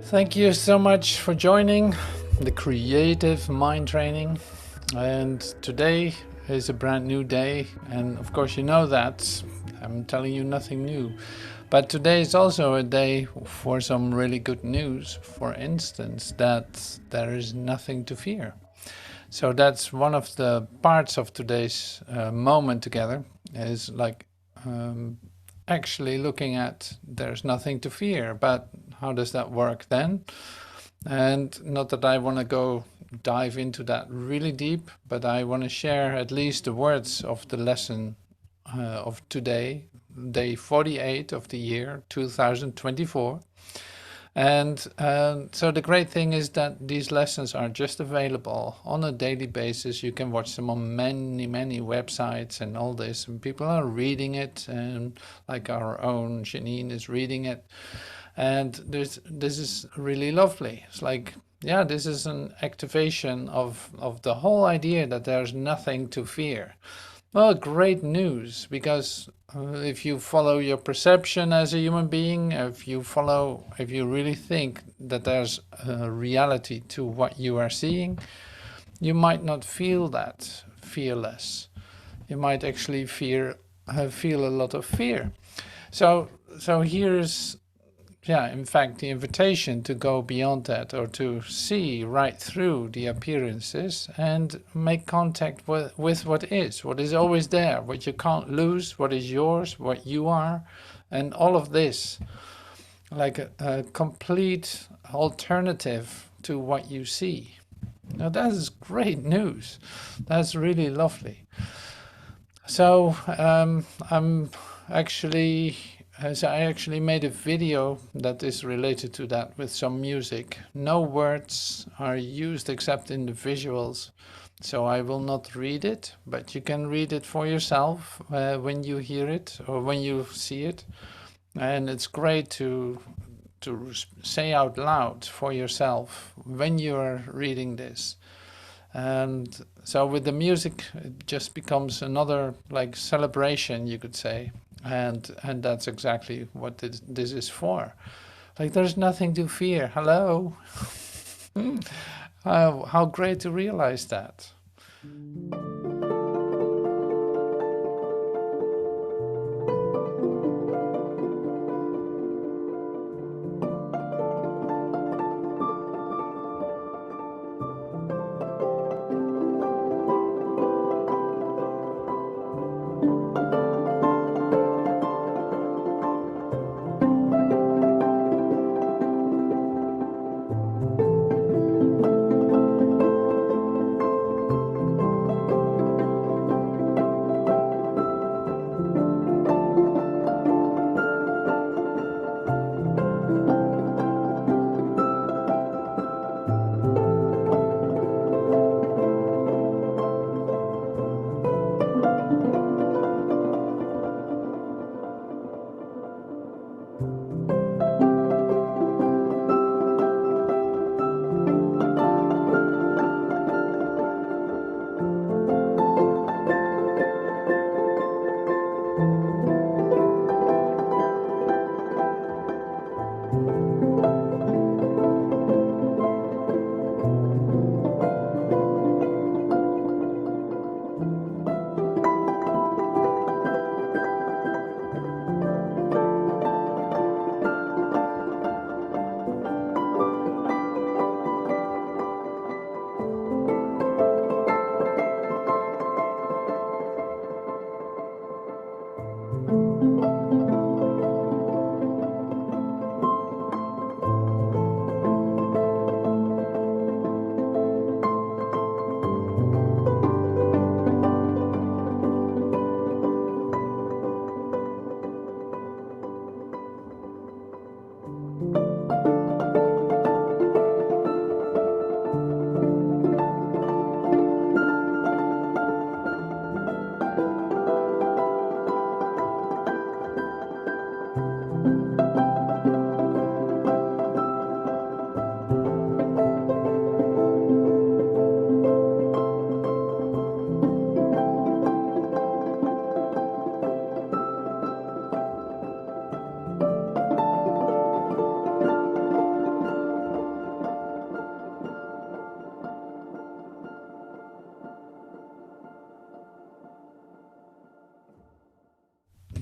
Thank you so much for joining the Creative Mind Training. And today is a brand new day. And of course, you know that. I'm telling you nothing new. But today is also a day for some really good news. For instance, that there is nothing to fear. So that's one of the parts of today's moment together, is like actually looking at there's nothing to fear, but how does that work then? And not that I want to go dive into that really deep, but I want to share at least the words of the lesson of today, day 48 of the year 2024. And so the great thing is that these lessons are just available on a daily basis. You can watch them on many websites and all this, and people are reading it, and like our own Janine is reading it. And this is really lovely. It's like, yeah, this is an activation of the whole idea that there's nothing to fear. Well, great news, because if you follow your perception as a human being, if you really think that there's a reality to what you are seeing, you might not feel that fearless. You might actually feel a lot of fear. So here's, yeah, in fact, the invitation to go beyond that, or to see right through the appearances and make contact with what is always there, what you can't lose, what is yours, what you are, and all of this, like a complete alternative to what you see. Now, that is great news. That's really lovely. So I'm actually, I actually made a video that is related to that with some music. No words are used except in the visuals, so I will not read it, but you can read it for yourself when you hear it or when you see it. And it's great to say out loud for yourself when you are reading this. And so with the music, it just becomes another like celebration, you could say. And that's exactly what this is for. Like, there's nothing to fear. Hello. How great to realize that.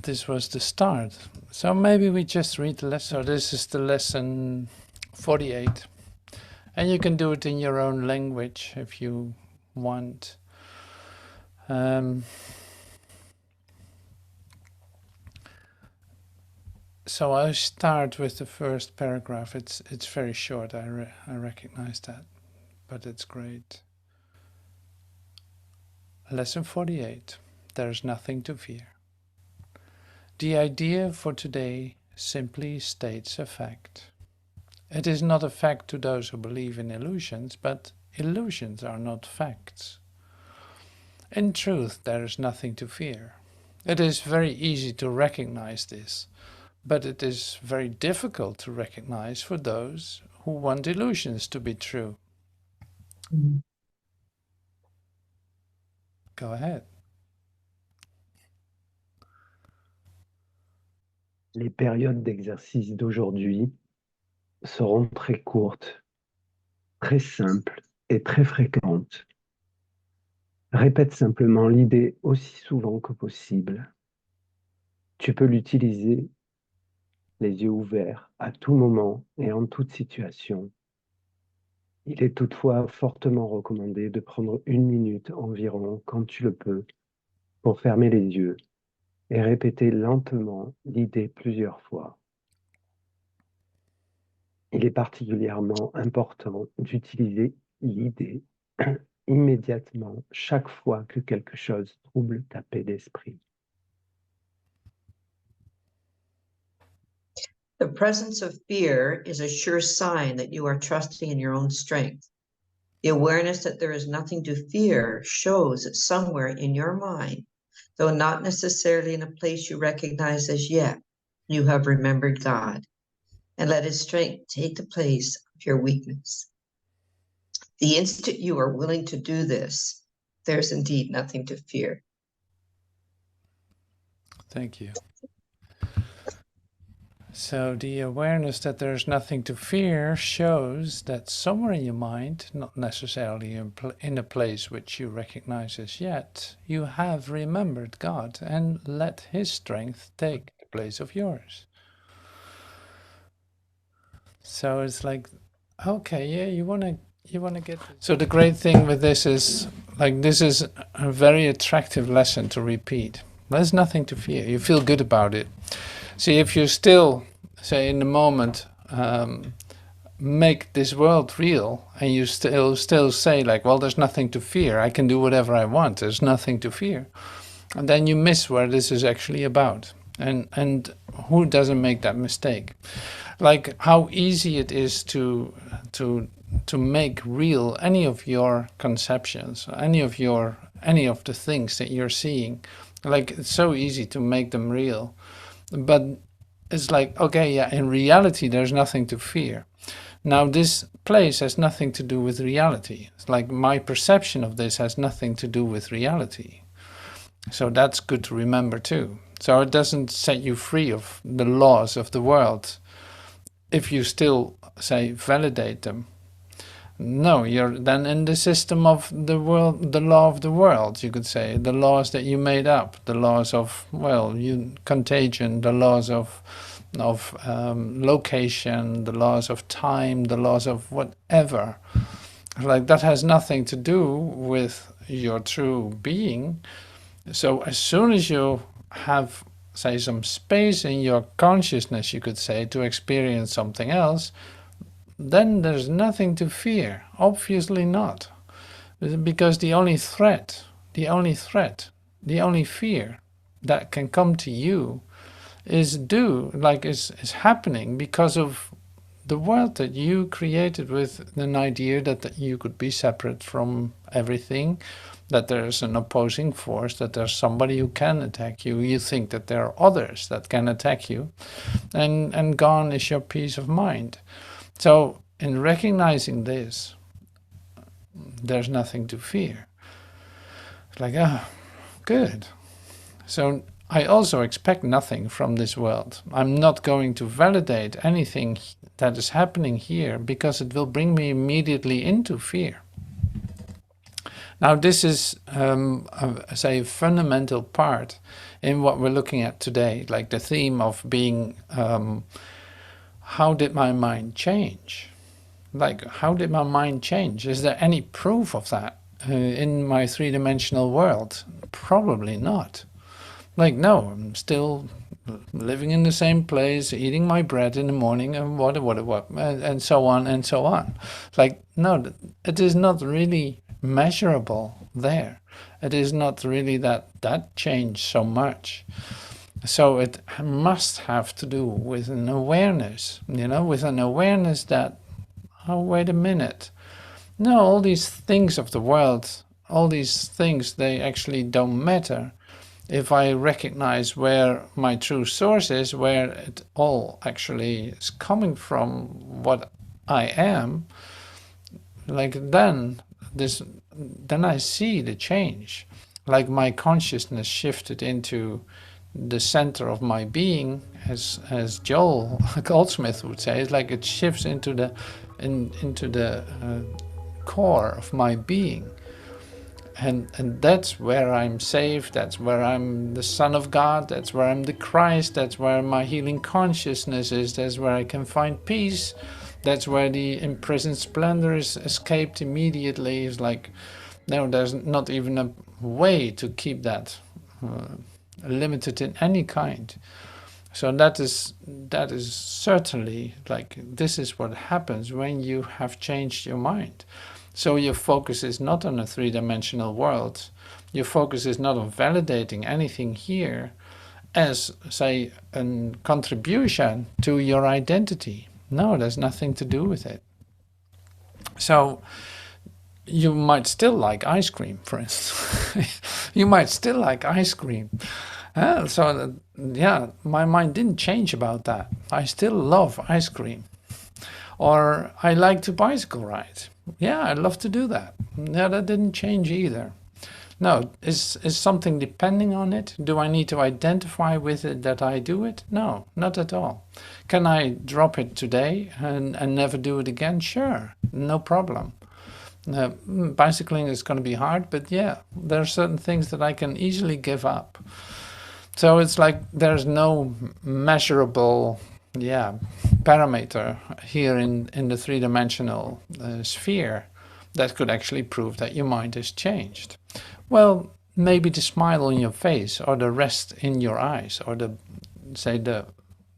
this was the start. So maybe we just read the lesson. So this is the lesson 48. And you can do it in your own language if you want. So I start with the first paragraph. It's very short, I recognize that, but it's great. Lesson 48. There's nothing to fear. The idea for today simply states a fact. It is not a fact to those who believe in illusions, but illusions are not facts. In truth, there is nothing to fear. It is very easy to recognize this, but it is very difficult to recognize for those who want illusions to be true. Go ahead. Les périodes d'exercice d'aujourd'hui seront très courtes, très simples et très fréquentes. Répète simplement l'idée aussi souvent que possible. Tu peux l'utiliser les yeux ouverts à tout moment et en toute situation. Il est toutefois fortement recommandé de prendre 1 minute environ, quand tu le peux, pour fermer les yeux et répéter lentement l'idée plusieurs fois. Il est particulièrement important d'utiliser l'idée immédiatement chaque fois que quelque chose trouble ta paix d'esprit. The presence of fear is a sure sign that you are trusting in your own strength. The awareness that there is nothing to fear shows that somewhere in your mind, though not necessarily in a place you recognize as yet, you have remembered God, and let His strength take the place of your weakness. The instant you are willing to do this, there's indeed nothing to fear. Thank you. So the awareness that there's nothing to fear shows that somewhere in your mind, not necessarily in a place which you recognize as yet, you have remembered God and let His strength take the place of yours. So it's like, okay, yeah, you want to get this. So the great thing with this is, like, this is a very attractive lesson to repeat. There's nothing to fear. You feel good about it. See, if you still, say in the moment, make this world real, and you still say like, well, there's nothing to fear. I can do whatever I want. There's nothing to fear. And then you miss where this is actually about. And who doesn't make that mistake? Like how easy it is to make real any of your conceptions, any of the things that you're seeing. Like it's so easy to make them real. But it's like, okay, yeah, in reality, there's nothing to fear. Now, this place has nothing to do with reality. It's like my perception of this has nothing to do with reality. So that's good to remember too. So it doesn't set you free of the laws of the world if you still, say, validate them. No, you're then in the system of the world, the law of the world, you could say, the laws that you made up, the laws of, well, contagion, the laws of location, the laws of time, the laws of whatever. Like that has nothing to do with your true being. So as soon as you have, say, some space in your consciousness, you could say, to experience something else, then there's nothing to fear. Obviously not. Because the only threat, the only fear that can come to you is happening because of the world that you created with an idea that you could be separate from everything, that there's an opposing force, that there's somebody who can attack you. You think that there are others that can attack you, and gone is your peace of mind. So in recognizing this, there's nothing to fear. It's like, good. So I also expect nothing from this world. I'm not going to validate anything that is happening here because it will bring me immediately into fear. Now this is, say, a fundamental part in what we're looking at today, like the theme of being, how did my mind change? Like, how did my mind change? Is there any proof of that in my three-dimensional world? Probably not. Like, no, I'm still living in the same place, eating my bread in the morning, and what, and so on and so on. Like, no, it is not really measurable there. It is not really that changed so much. So it must have to do with an awareness, with an awareness that, oh, wait a minute. No, all these things of the world, all these things, they actually don't matter. If I recognize where my true source is, where it all actually is coming from, what I am, like then I see the change. Like my consciousness shifted into the center of my being, as Joel Goldsmith would say. It's like it shifts into the core of my being. And that's where I'm safe, that's where I'm the Son of God, that's where I'm the Christ, that's where my healing consciousness is, that's where I can find peace, that's where the imprisoned splendor is escaped immediately. It's like, no, there's not even a way to keep that limited in any kind. So that is certainly, like, this is what happens when you have changed your mind. So your focus is not on a three-dimensional world. Your focus is not on validating anything here as, say, a contribution to your identity. No, there's nothing to do with it. So you might still like ice cream, for instance. You might still like ice cream. Yeah, my mind didn't change about that. I still love ice cream. Or I like to bicycle ride. Yeah, I love to do that. Yeah, that didn't change either. No, is something depending on it? Do I need to identify with it that I do it? No, not at all. Can I drop it today and never do it again? Sure, no problem. Bicycling is going to be hard, but yeah, there are certain things that I can easily give up. So it's like there's no measurable parameter here in the three-dimensional sphere that could actually prove that your mind has changed. Well, maybe the smile on your face, or the rest in your eyes, or the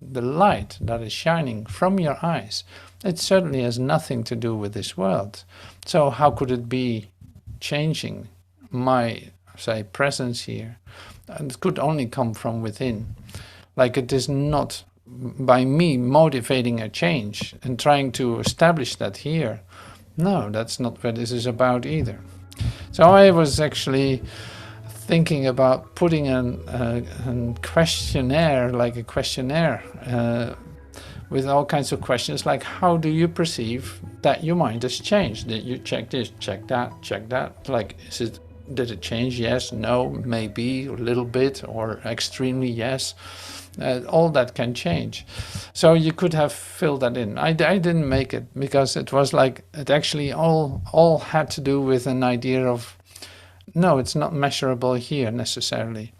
light that is shining from your eyes, it certainly has nothing to do with this world. So how could it be changing my, say, presence here? And it could only come from within. Like, it is not by me motivating a change and trying to establish that here. No, that's not what this is about either. So I was actually thinking about putting a questionnaire, like a questionnaire, with all kinds of questions, like, how do you perceive that your mind has changed? Did you check this, check that? Like, did it change? Yes, no, maybe, a little bit, or extremely yes. All that can change. So you could have filled that in. I didn't make it because it was like, it actually all had to do with an idea of, no, it's not measurable here necessarily.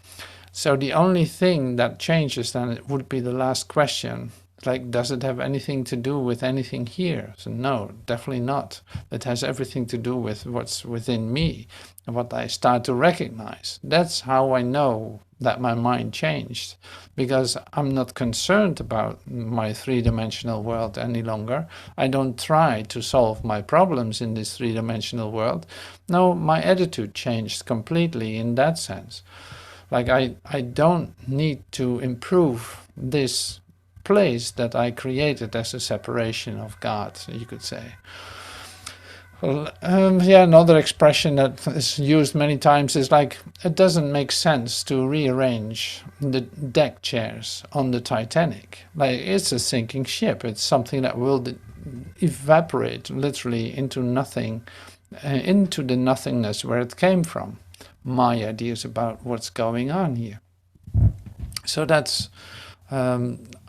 So the only thing that changes then it would be the last question. Like, does it have anything to do with anything here? So no, definitely not. It has everything to do with what's within me and what I start to recognize. That's how I know that my mind changed, because I'm not concerned about my three-dimensional world any longer. I don't try to solve my problems in this three-dimensional world. No, my attitude changed completely in that sense. Like, I don't need to improve this place that I created as a separation of God, you could say. Well, another expression that is used many times is like, it doesn't make sense to rearrange the deck chairs on the Titanic. Like, it's a sinking ship. It's something that will evaporate literally into nothing, into the nothingness where it came from. My ideas about what's going on here. So that's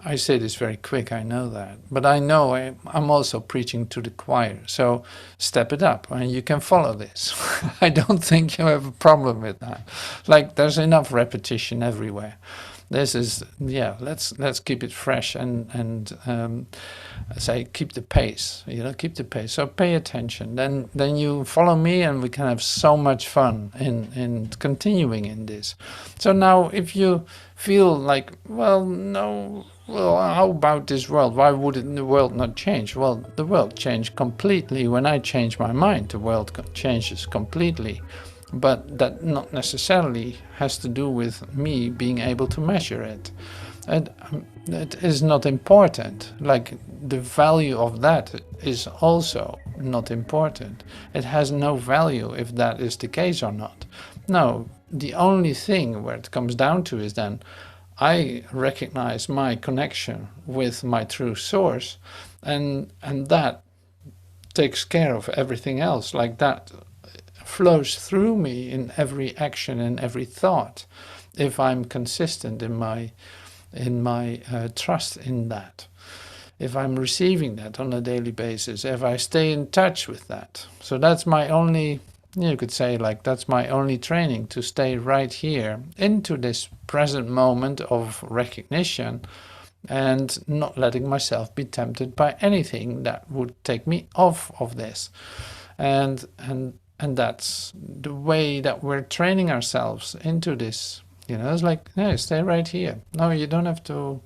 I say this very quick, I know that. But I know I'm also preaching to the choir. So step it up and you can follow this. I don't think you have a problem with that. Like there's enough repetition everywhere. This is, yeah, let's keep it fresh and say keep the pace, keep the pace. So pay attention. Then you follow me and we can have so much fun in continuing in this. So now if you feel like, well, no, well, how about this world? Why would the world not change? Well, the world changed completely when I changed my mind. The world changes completely. But that not necessarily has to do with me being able to measure it. And it is not important. Like the value of that is also not important. It has no value if that is the case or not. No, the only thing where it comes down to is then I recognize my connection with my true source, and that takes care of everything else. Like that flows through me in every action and every thought, if I'm consistent in my trust in that, if I'm receiving that on a daily basis, if I stay in touch with that. So that's my only, you could say, like that's my only training, to stay right here into this present moment of recognition and not letting myself be tempted by anything that would take me off of this. And that's the way that we're training ourselves into this. It's like, yeah, stay right here. No, you don't have to.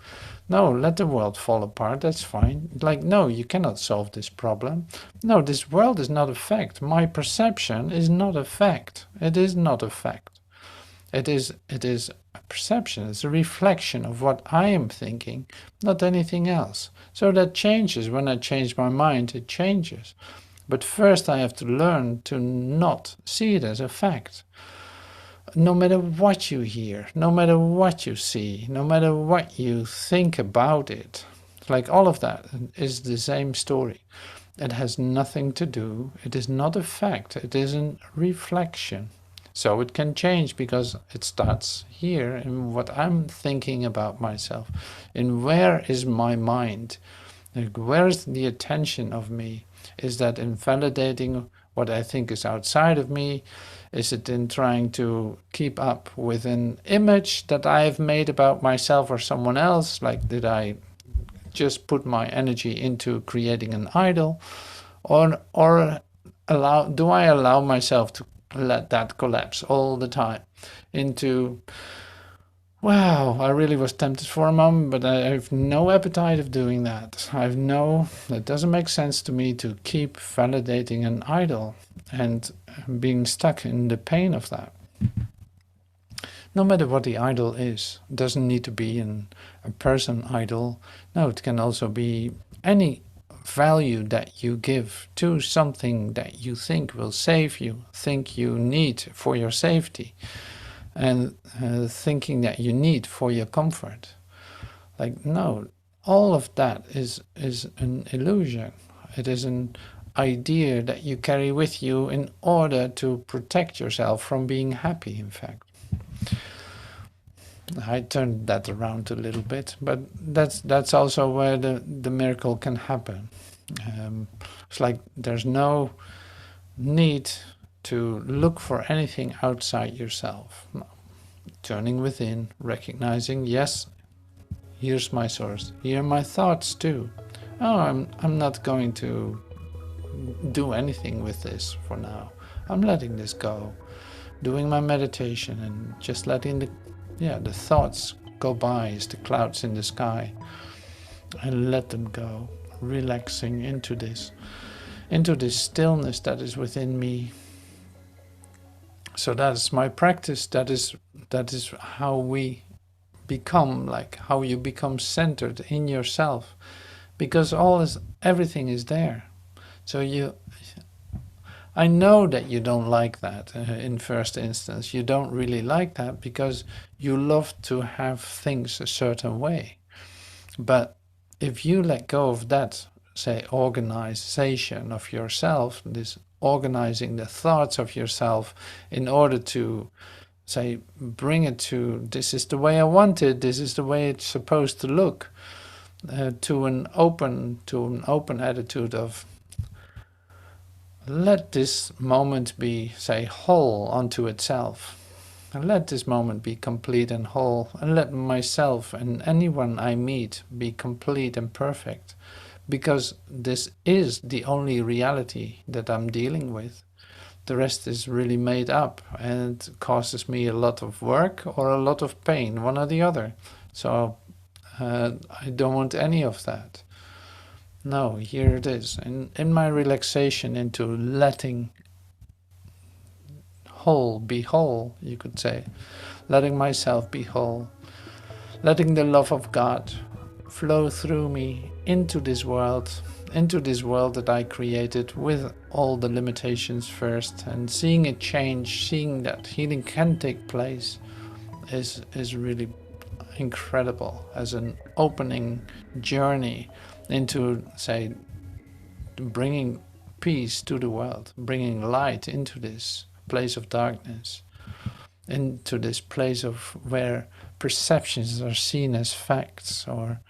No, let the world fall apart. That's fine. Like, no, you cannot solve this problem. No, this world is not a fact. My perception is not a fact. It is not a fact. It is a perception. It's a reflection of what I am thinking, not anything else. So that changes. When I change my mind, it changes. But first I have to learn to not see it as a fact. No matter what you hear, no matter what you see, no matter what you think about it, like all of that is the same story. It has nothing to do, it is not a fact, it is a reflection. So it can change because it starts here in what I'm thinking about myself, in where is my mind, like where is the attention of me. Is that in validating what I think is outside of me? Is it in trying to keep up with an image that I've made about myself or someone else? Like, did I just put my energy into creating an idol? Or do I allow myself to let that collapse all the time into, wow, I really was tempted for a moment, but I have no appetite of doing that. It doesn't make sense to me to keep validating an idol and being stuck in the pain of that. No matter what the idol is, it doesn't need to be a person idol. No, it can also be any value that you give to something that you think will save you, think you need for your safety, and thinking that you need for your comfort. Like, no, all of that is an illusion. It is an idea that you carry with you in order to protect yourself from being happy, in fact. I turned that around a little bit, but that's also where the miracle can happen. It's like there's no need to look for anything outside yourself. No. Turning within, recognizing, yes, here's my source. Here are my thoughts too. Oh, I'm not going to do anything with this for now. I'm letting this go. Doing my meditation and just letting the thoughts go by as the clouds in the sky, and let them go, relaxing into this stillness that is within me. So that is my practice. That is how we become, like how you become centered in yourself, because everything is there. So I know that you don't like that in first instance. You don't really like that because you love to have things a certain way. But if you let go of that, say, organization of yourself, this organizing the thoughts of yourself in order to, say, bring it to, this is the way I want it, this is the way it's supposed to look, to an open attitude of let this moment be, say, whole unto itself. And let this moment be complete and whole, and let myself and anyone I meet be complete and perfect, because this is the only reality that I'm dealing with. The rest is really made up and causes me a lot of work or a lot of pain, one or the other. So I don't want any of that. No, here it is. In my relaxation into letting whole be whole, you could say, letting myself be whole, letting the love of God flow through me into this world that I created with all the limitations first, and seeing it change, seeing that healing can take place is really incredible as an opening journey into, say, bringing peace to the world, bringing light into this place of darkness, into this place of where perceptions are seen as facts, or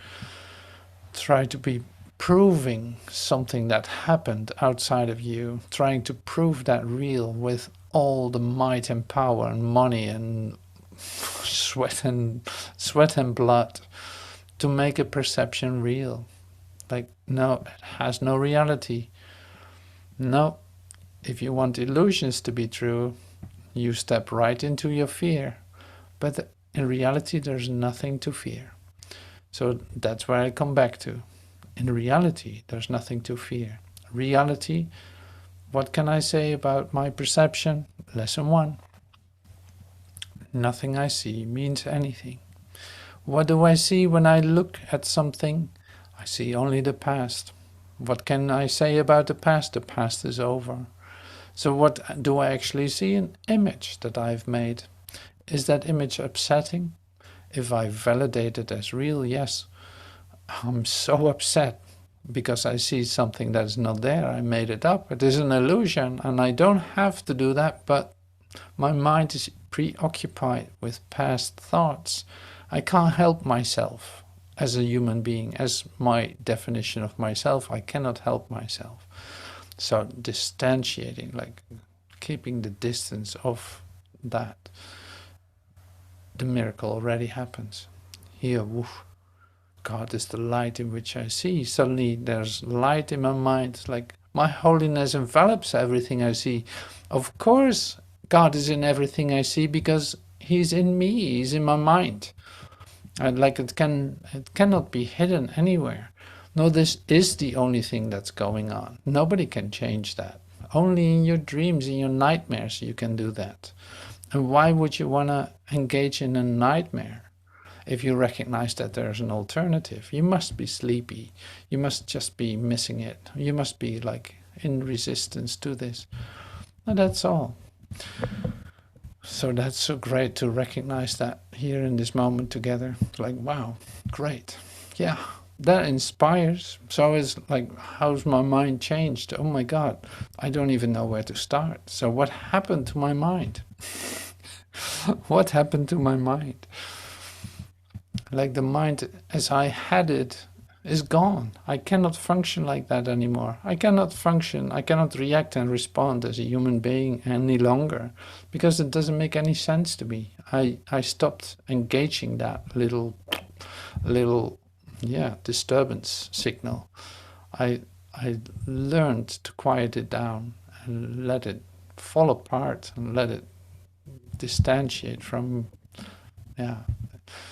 try to be proving something that happened outside of you, trying to prove that real with all the might and power and money and sweat and blood to make a perception real. Like, no, it has no reality. No, if you want illusions to be true, you step right into your fear. But in reality, there's nothing to fear. So that's where I come back to. In reality, there's nothing to fear. Reality, what can I say about my perception? Lesson 1. Nothing I see means anything. What do I see when I look at something? I see only the past. What can I say about the past? The past is over. So what do I actually see? An image that I've made. Is that image upsetting? If I validate it as real, yes. I'm so upset because I see something that is not there. I made it up. It is an illusion, and I don't have to do that, but my mind is preoccupied with past thoughts. I can't help myself as a human being, as my definition of myself. I cannot help myself. So distantiating, like keeping the distance of that, the miracle already happens. Here, woof, God is the light in which I see. Suddenly there's light in my mind. It's like my holiness envelops everything I see. Of course, God is in everything I see because He's in me, He's in my mind. And like it cannot be hidden anywhere. No, this is the only thing that's going on. Nobody can change that. Only in your dreams, in your nightmares, you can do that. And why would you want to engage in a nightmare if you recognize that there's an alternative? You must be sleepy. You must just be missing it. You must be like in resistance to this. And that's all. So that's so great to recognize that here in this moment together. Like, wow, great. Yeah, that inspires. So it's like, how's my mind changed? Oh my God, I don't even know where to start. So what happened to my mind? What happened to my mind? Like the mind as I had it is gone. I cannot function like that anymore. I cannot function, I cannot react and respond as a human being any longer, because it doesn't make any sense to me. I stopped engaging that little disturbance signal. I learned to quiet it down and let it fall apart and let it distantiate from,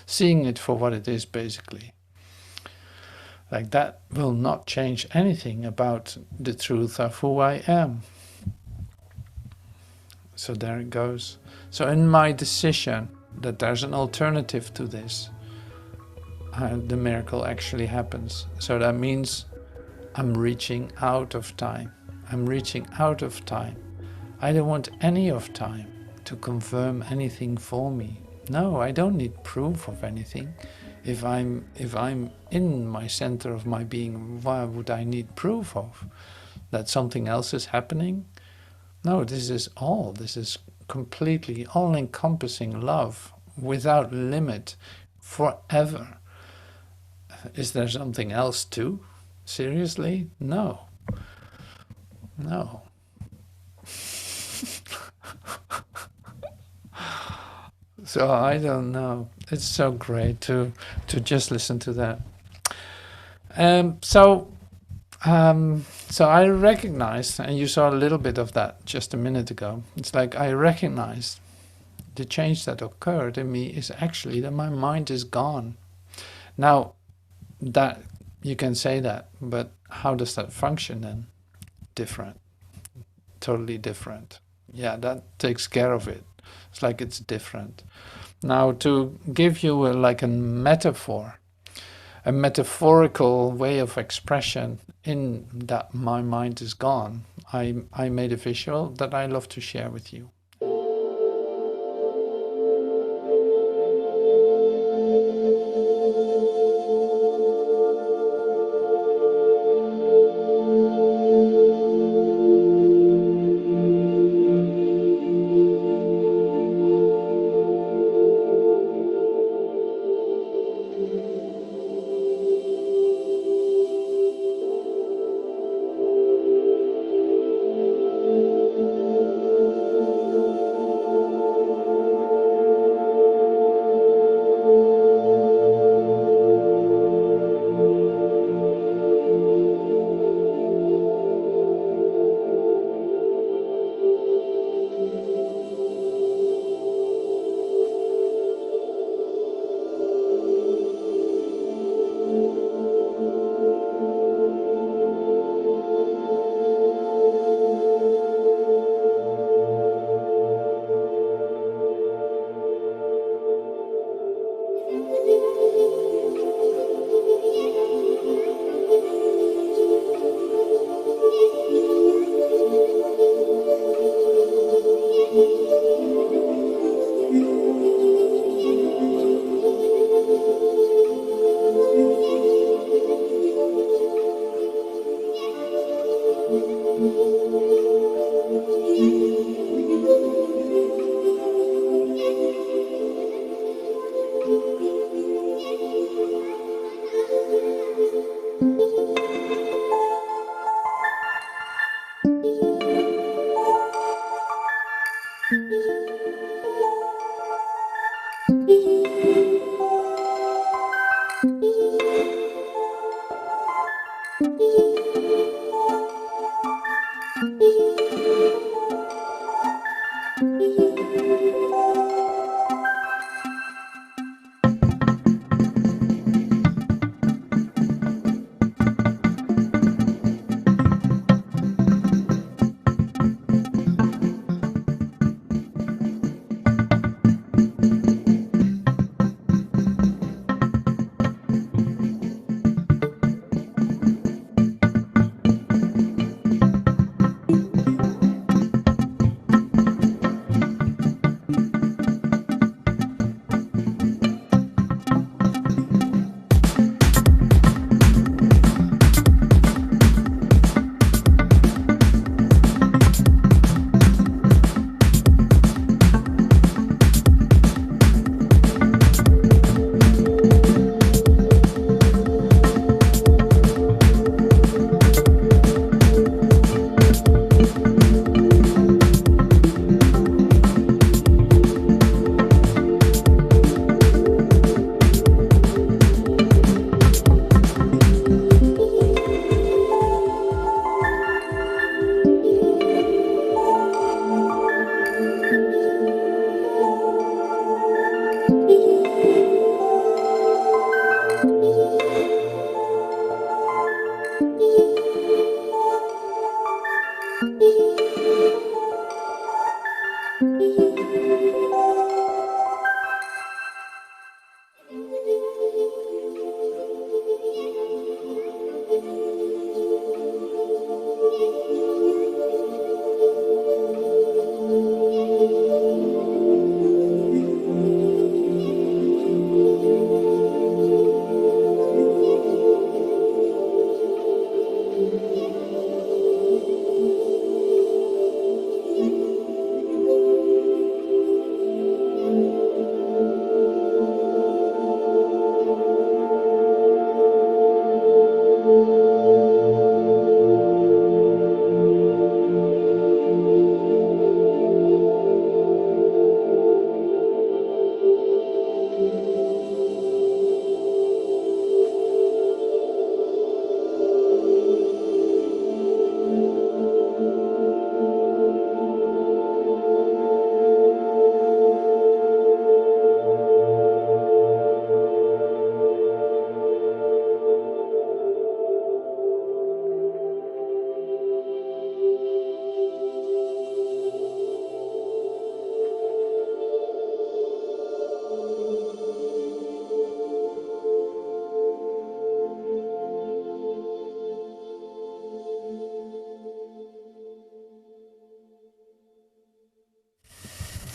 seeing it for what it is, basically. Like that will not change anything about the truth of who I am. So there it goes. So in my decision that there's an alternative to this, the miracle actually happens. So that means I'm reaching out of time. I'm reaching out of time. I don't want any of time to confirm anything for me. No, I don't need proof of anything. If I'm in my center of my being, why would I need proof of that something else is happening? No, this is completely all-encompassing love without limit, forever. is there something else too? Seriously? No. No. So I don't know. It's so great to just listen to that. So I recognized, and you saw a little bit of that just a minute ago. It's like I recognized the change that occurred in me is actually that my mind is gone. Now, that you can say that, but how does that function then? Different. Totally different. Yeah, that takes care of it. It's like it's different. Now, to give you like a metaphor, a metaphorical way of expression in that my mind is gone, I made a visual that I love to share with you.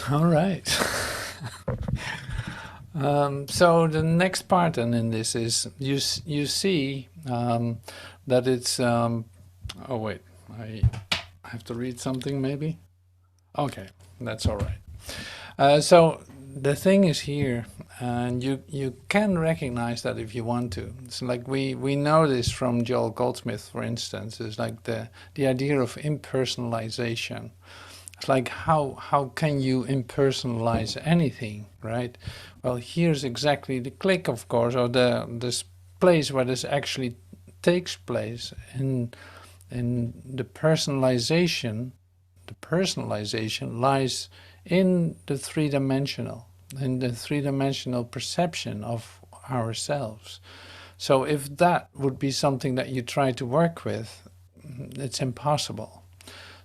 All right. So the next part then in this is you see that it's oh wait, I have to read something maybe. Okay, that's all right. So the thing is here, and you can recognize that if you want to. It's like we know this from Joel Goldsmith, for instance. It's like the idea of impersonalization. It's like how can you impersonalize anything, right? Well, here's exactly the click, of course, or this place where this actually takes place in the personalization. The personalization lies in the three-dimensional, in the three-dimensional perception of ourselves. So if that would be something that you try to work with, it's impossible.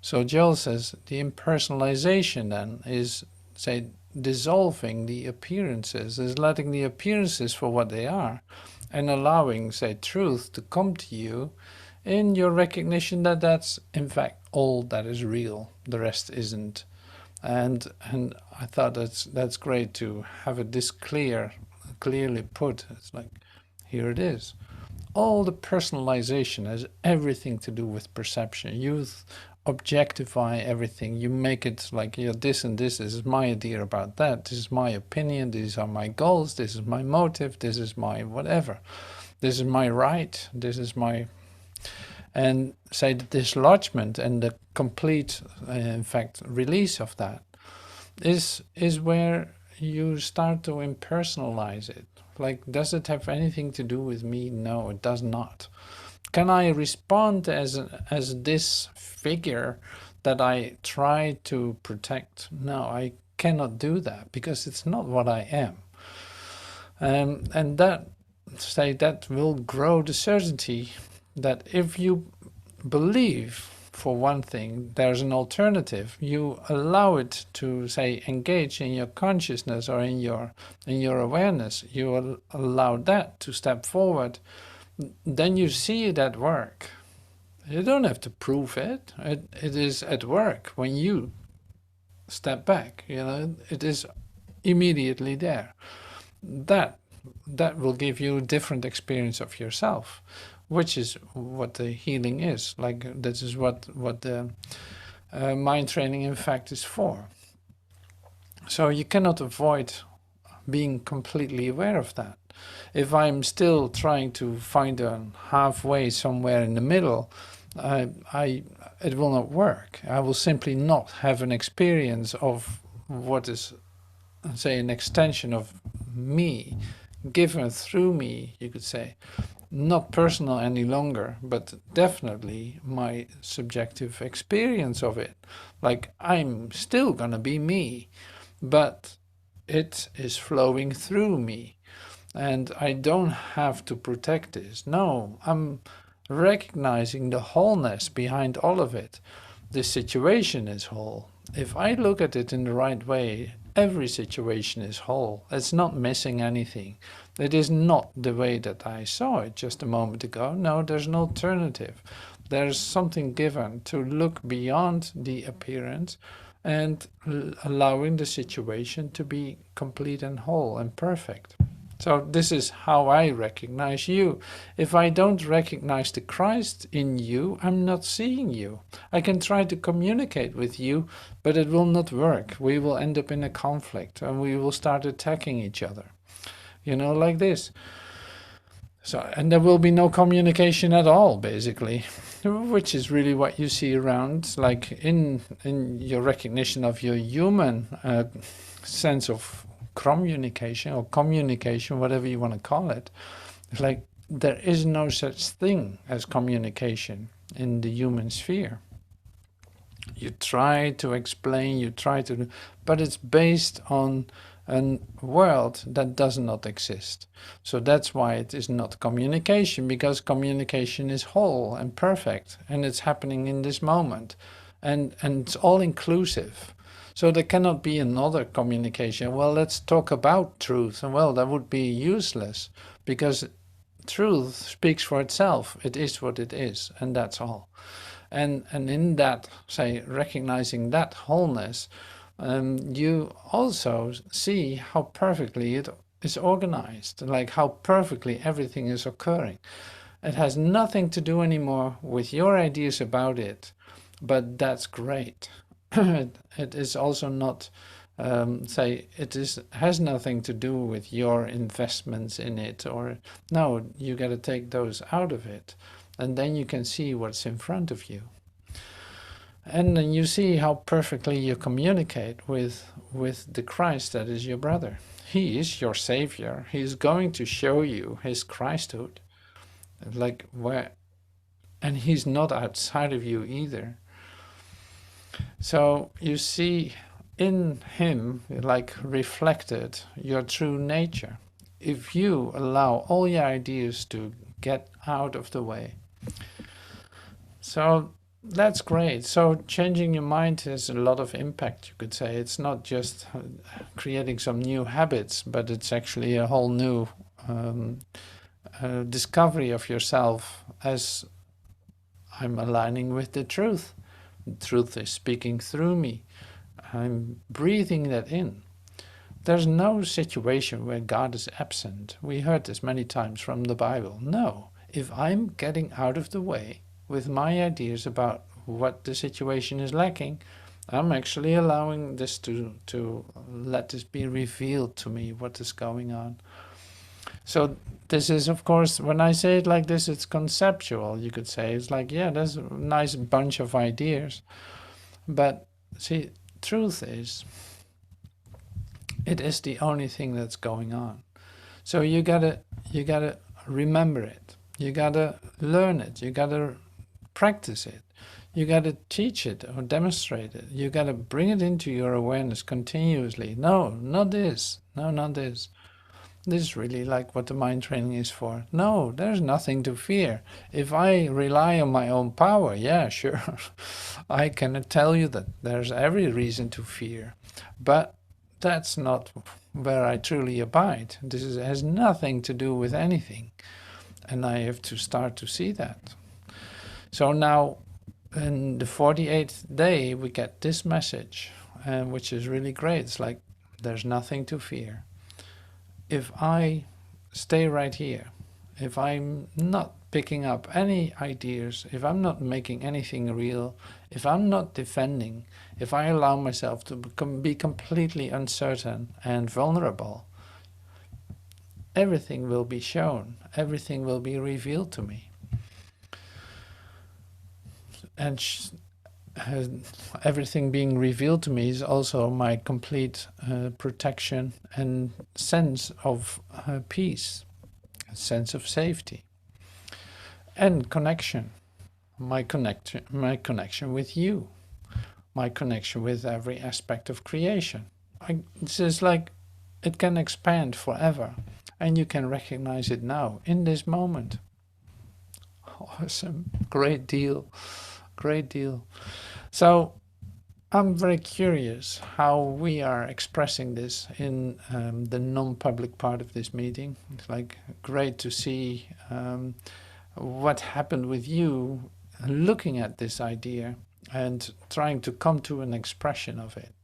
So Joel says the impersonalization then is, say, dissolving the appearances, is letting the appearances for what they are and allowing, say, truth to come to you in your recognition that that's in fact all that is real, the rest isn't. And I thought that's great to have it this clearly put. It's like, here it is. All the personalization has everything to do with perception. You objectify everything. You make it like, yeah, this and this is my idea about that. This is my opinion. These are my goals. This is my motive. This is my whatever. This is my right. This is my... And say the dislodgement and the complete, in fact, release of that is where you start to impersonalize it. Like, does it have anything to do with me? No, it does not. Can I respond as this figure that I try to protect? No, I cannot do that because it's not what I am. And that will grow the certainty that if you believe, for one thing, there's an alternative, you allow it to, say, engage in your consciousness or in your awareness, you allow that to step forward, then you see it at work. You don't have to prove it. It is at work when you step back, you know, it is immediately there. That will give you a different experience of yourself, which is what the healing is. Like, this is what the mind training in fact is for. So you cannot avoid being completely aware of that. If I'm still trying to find a halfway somewhere in the middle, it will not work. I will simply not have an experience of what is, say, an extension of me, given through me, you could say. Not personal any longer, but definitely my subjective experience of it. Like, I'm still gonna be me, but it is flowing through me. And I don't have to protect this. No, I'm recognizing the wholeness behind all of it. This situation is whole. If I look at it in the right way, every situation is whole. It's not missing anything. It is not the way that I saw it just a moment ago. No, there's an alternative. There's something given to look beyond the appearance and allowing the situation to be complete and whole and perfect. So this is how I recognize you. If I don't recognize the Christ in you, I'm not seeing you. I can try to communicate with you, but it will not work. We will end up in a conflict and we will start attacking each other. You know, like this. So, and there will be no communication at all, basically, which is really what you see around, like in your recognition of your human sense of communication, or communication, whatever you want to call it. It's like there is no such thing as communication in the human sphere. You try to explain, you try to, but it's based on a world that does not exist. So that's why it is not communication, because communication is whole and perfect, and it's happening in this moment, and it's all inclusive. So there cannot be another communication. Well, let's talk about truth. And well, that would be useless, because truth speaks for itself. It is what it is, and that's all. And in that, say, recognizing that wholeness, you also see how perfectly it is organized, like how perfectly everything is occurring. It has nothing to do anymore with your ideas about it, but that's great. It is also not, has nothing to do with your investments in it, or no, you got to take those out of it, and then you can see what's in front of you. And then you see how perfectly you communicate with the Christ that is your brother. He is your Savior. He's going to show you his Christhood, like where, and he's not outside of you either. So you see in him, like reflected, your true nature. If you allow all your ideas to get out of the way. So that's great. So changing your mind has a lot of impact, you could say. It's not just creating some new habits, but it's actually a whole new discovery of yourself as I'm aligning with the truth. The truth is speaking through me. I'm breathing that in. There's no situation where God is absent. We heard this many times from the Bible. No, if I'm getting out of the way with my ideas about what the situation is lacking, I'm actually allowing this to let this be revealed to me, what is going on. So this is, of course, when I say it like this, it's conceptual, you could say. It's like, yeah, there's a nice bunch of ideas. But see, truth is, it is the only thing that's going on. So you gotta remember it. You gotta learn it. You gotta practice it. You gotta teach it or demonstrate it. You gotta bring it into your awareness continuously. No, not this. No, not this. This is really like what the mind training is for. No, there's nothing to fear. If I rely on my own power, yeah, sure. I can tell you that there's every reason to fear. But that's not where I truly abide. This has nothing to do with anything. And I have to start to see that. So now, in the 48th day, we get this message, which is really great. It's like, there's nothing to fear. If I stay right here, if I'm not picking up any ideas, if I'm not making anything real, if I'm not defending, if I allow myself to be completely uncertain and vulnerable, everything will be shown, everything will be revealed to me. And everything being revealed to me is also my complete protection and sense of peace, a sense of safety, and connection. My connection with you, my connection with every aspect of creation. It's just like it can expand forever, and you can recognize it now in this moment. Awesome, great deal. Great deal. So I'm very curious how we are expressing this in the non-public part of this meeting. It's like great to see what happened with you looking at this idea and trying to come to an expression of it.